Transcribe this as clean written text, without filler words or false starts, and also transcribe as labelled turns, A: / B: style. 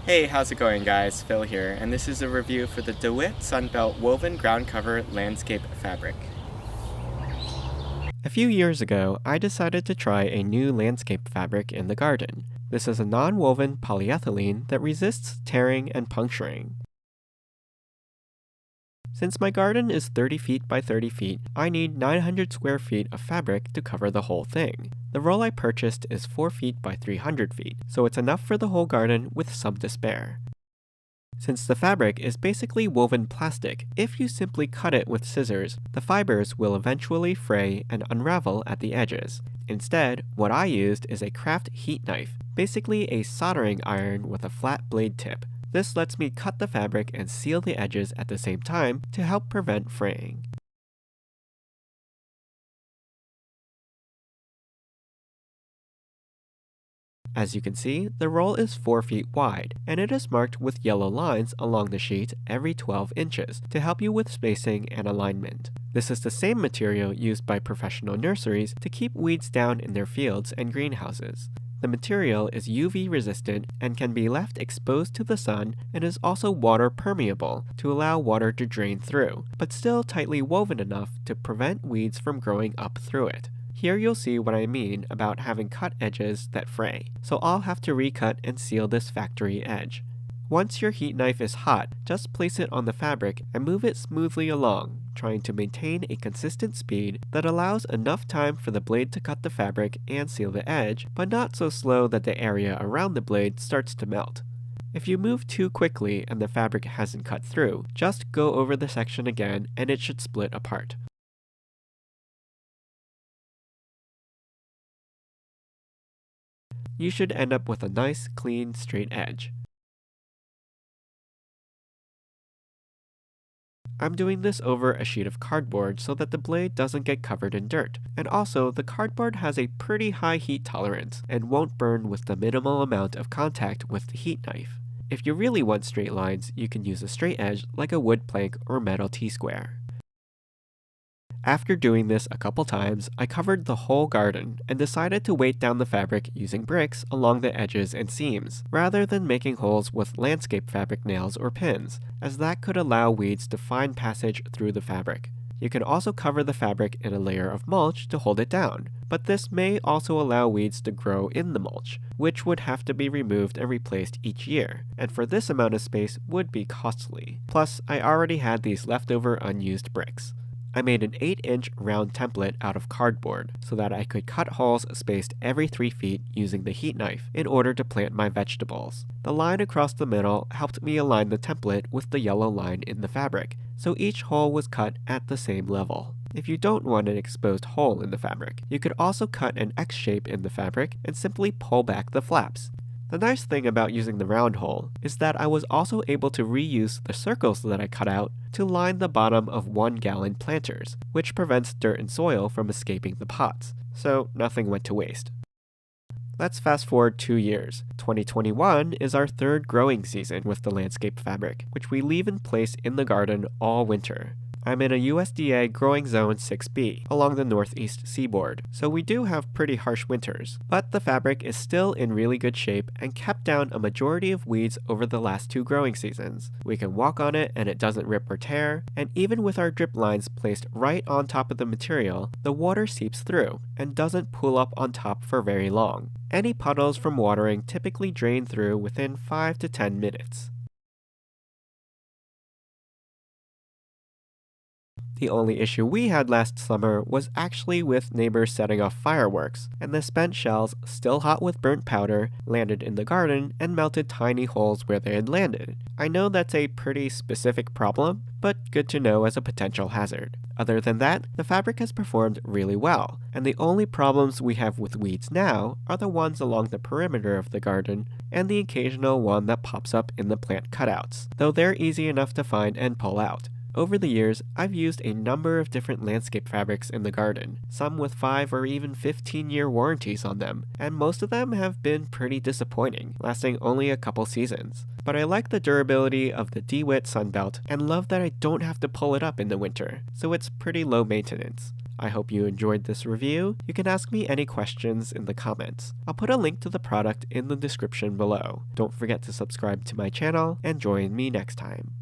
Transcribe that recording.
A: Hey, how's it going guys? Phil here, and this is a review for the DeWitt SunBelt Woven Ground Cover Landscape Fabric. A few years ago, I decided to try a new landscape fabric in the garden. This is a non-woven polyethylene that resists tearing and puncturing. Since my garden is 30 feet by 30 feet, I need 900 square feet of fabric to cover the whole thing. The roll I purchased is 4 feet by 300 feet, so it's enough for the whole garden with some to spare. Since the fabric is basically woven plastic, if you simply cut it with scissors, the fibers will eventually fray and unravel at the edges. Instead, what I used is a craft heat knife, basically a soldering iron with a flat blade tip. This lets me cut the fabric and seal the edges at the same time to help prevent fraying. As you can see, the roll is 4 feet wide, and it is marked with yellow lines along the sheet every 12 inches to help you with spacing and alignment. This is the same material used by professional nurseries to keep weeds down in their fields and greenhouses. The material is UV resistant and can be left exposed to the sun and is also water permeable to allow water to drain through, but still tightly woven enough to prevent weeds from growing up through it. Here you'll see what I mean about having cut edges that fray, so I'll have to recut and seal this factory edge. Once your heat knife is hot, just place it on the fabric and move it smoothly along, trying to maintain a consistent speed that allows enough time for the blade to cut the fabric and seal the edge, but not so slow that the area around the blade starts to melt. If you move too quickly and the fabric hasn't cut through, just go over the section again and it should split apart. You should end up with a nice, clean, straight edge. I'm doing this over a sheet of cardboard so that the blade doesn't get covered in dirt, and also the cardboard has a pretty high heat tolerance and won't burn with the minimal amount of contact with the heat knife. If you really want straight lines, you can use a straight edge like a wood plank or metal T-square. After doing this a couple times, I covered the whole garden and decided to weight down the fabric using bricks along the edges and seams, rather than making holes with landscape fabric nails or pins, as that could allow weeds to find passage through the fabric. You can also cover the fabric in a layer of mulch to hold it down, but this may also allow weeds to grow in the mulch, which would have to be removed and replaced each year, and for this amount of space would be costly. Plus, I already had these leftover unused bricks. I made an 8-inch round template out of cardboard so that I could cut holes spaced every 3 feet using the heat knife in order to plant my vegetables. The line across the middle helped me align the template with the yellow line in the fabric, so each hole was cut at the same level. If you don't want an exposed hole in the fabric, you could also cut an X shape in the fabric and simply pull back the flaps. The nice thing about using the round hole is that I was also able to reuse the circles that I cut out to line the bottom of 1-gallon planters, which prevents dirt and soil from escaping the pots, so nothing went to waste. Let's fast forward 2 years. 2021 is our third growing season with the landscape fabric, which we leave in place in the garden all winter. I'm in a USDA growing zone 6B along the northeast seaboard, so we do have pretty harsh winters, but the fabric is still in really good shape and kept down a majority of weeds over the last 2 growing seasons. We can walk on it and it doesn't rip or tear, and even with our drip lines placed right on top of the material, the water seeps through and doesn't pool up on top for very long. Any puddles from watering typically drain through within 5 to 10 minutes. The only issue we had last summer was actually with neighbors setting off fireworks, and the spent shells, still hot with burnt powder, landed in the garden and melted tiny holes where they had landed. I know that's a pretty specific problem, but good to know as a potential hazard. Other than that, the fabric has performed really well, and the only problems we have with weeds now are the ones along the perimeter of the garden and the occasional one that pops up in the plant cutouts, though they're easy enough to find and pull out. Over the years, I've used a number of different landscape fabrics in the garden, some with 5 or even 15-year warranties on them, and most of them have been pretty disappointing, lasting only a couple seasons. But I like the durability of the DeWitt SunBelt and love that I don't have to pull it up in the winter, so it's pretty low maintenance. I hope you enjoyed this review. You can ask me any questions in the comments. I'll put a link to the product in the description below. Don't forget to subscribe to my channel and join me next time.